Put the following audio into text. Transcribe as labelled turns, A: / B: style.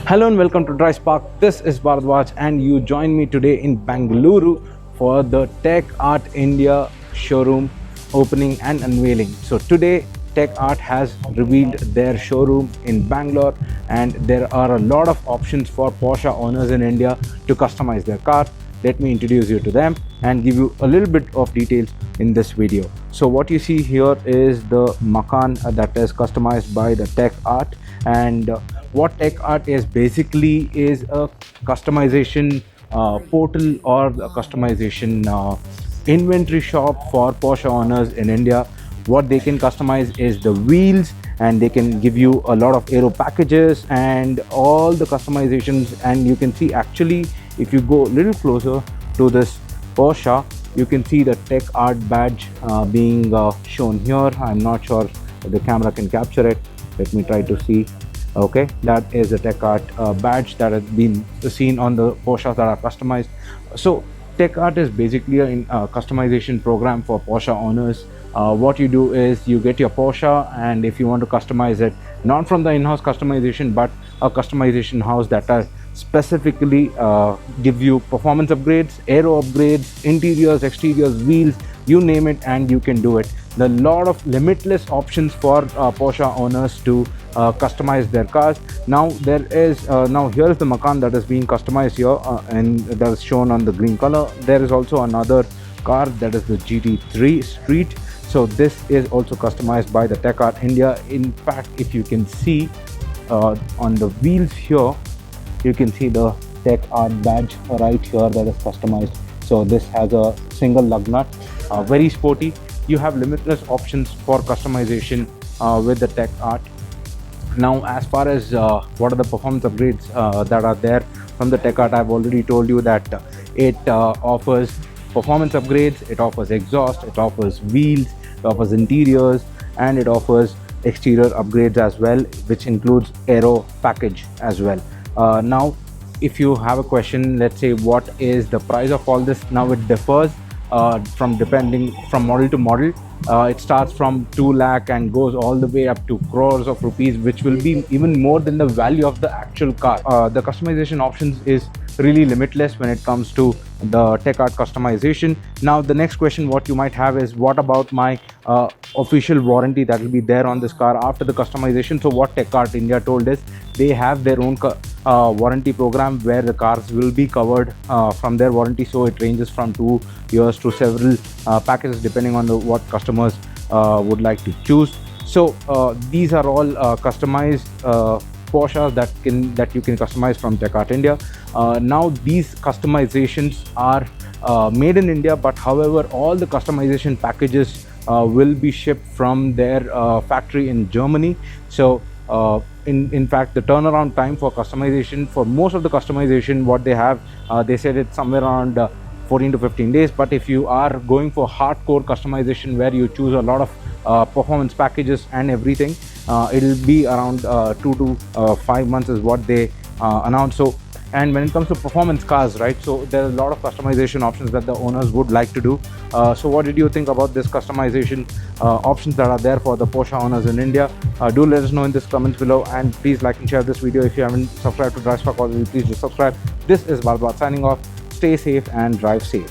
A: Hello and welcome to DriveSpark. This is Bharadwaj and you join me today in Bengaluru for the Techart India showroom opening and unveiling. So today Techart has revealed their showroom in Bangalore and there are a lot of options for Porsche owners in India to customize their car. Let me introduce you to them and give you a little bit of details in this video. So what you see here is the Macan that is customized by the Techart, and what Techart is basically is a customization portal or a customization inventory shop for Porsche owners in India. What they can customize is the wheels, and they can give you a lot of aero packages and all the customizations. And you can see, actually, if you go a little closer to this Porsche, you can see the Techart badge being shown here. I'm not sure if the camera can capture it. Let me try to see. Okay, that is the Techart badge that has been seen on the Porsches that are customized. So Techart is basically a customization program for Porsche owners. What you do is you get your Porsche, and if you want to customize it, not from the in-house customization, but a customization house that are specifically give you performance upgrades, aero upgrades, interiors, exteriors, wheels, you name it, and you can do it. There are a lot of limitless options for Porsche owners to customize their cars. Now there is here is the Macan that is being customized here, and that is shown on the green color. There is also another car that is the Gt3 Street. So this is also customized by the Techart India. In fact, if you can see on the wheels here, you can see the Techart badge right here that is customized. So this has a single lug nut, very sporty. You have limitless options for customization with the Techart. Now, as far as what are the performance upgrades that are there from the Techart, I've already told you that it offers performance upgrades, it offers exhaust, it offers wheels, it offers interiors, and it offers exterior upgrades as well, which includes aero package as well. Now, if you have a question, let's say what is the price of all this, now it differs depending from model to model. It starts from 2 lakh and goes all the way up to crores of rupees, which will be even more than the value of the actual car. The customization options is really limitless when it comes to the Techart customization. Now the next question what you might have is, what about my official warranty that will be there on this car after the customization? So what Techart India told is they have their own warranty program where the cars will be covered from their warranty. So it ranges from 2 years to several packages depending on what customers would like to choose. So these are all customized Porsches that you can customize from Techart India. Now these customizations are made in India, but however all the customization packages will be shipped from their factory in Germany. So in fact, the turnaround time for customization, for most of the customization what they have, they said it's somewhere around 14 to 15 days. But if you are going for hardcore customization where you choose a lot of performance packages and everything, it'll be around 2 to 5 months is what they announced. So, and when it comes to performance cars, right, so there are a lot of customization options that the owners would like to do. So what did you think about this customization options that are there for the Porsche owners in India? Do let us know in the comments below, and please like and share this video. If you haven't subscribed to DriveSpark already, please do subscribe. This is Bharadwaj signing off. Stay safe and drive safe.